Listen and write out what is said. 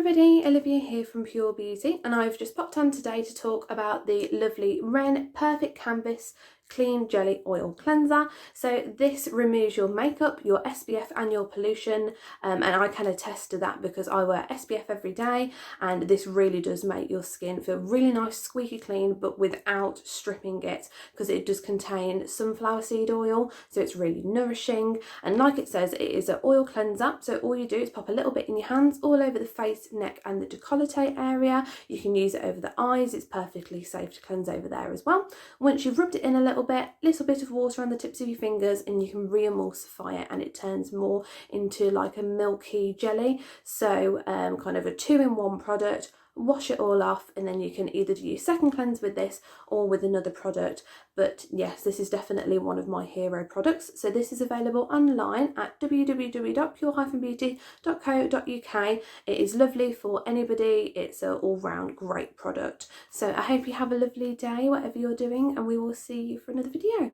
everybody, Olivia here from Pure Beauty, and I've just popped on today to talk about the lovely REN Perfect Canvas Clean Jelly Oil Cleanser. So this removes your makeup, your SPF and your pollution, and I can attest to that because I wear SPF every day, and this really does make your skin feel really nice, squeaky clean, but without stripping it, because it does contain sunflower seed oil, so it's really nourishing. And like it says, it is an oil cleanser, so all you do is pop a little bit in your hands all over the face, neck and the décolleté area. You can use it over the eyes, it's perfectly safe to cleanse over there as well. Once you've rubbed it in a little bit of water on the tips of your fingers, and you can re-emulsify it, and it turns more into like a milky jelly. So kind of a 2-in-1 product. Wash it all off, and then you can either do your second cleanse with this or with another product. But yes, this is definitely one of my hero products. So this is available online at www.pure-beauty.co.uk. It is lovely for anybody. It's an all-round great product. So I hope you have a lovely day, whatever you're doing, and we will see you for another video.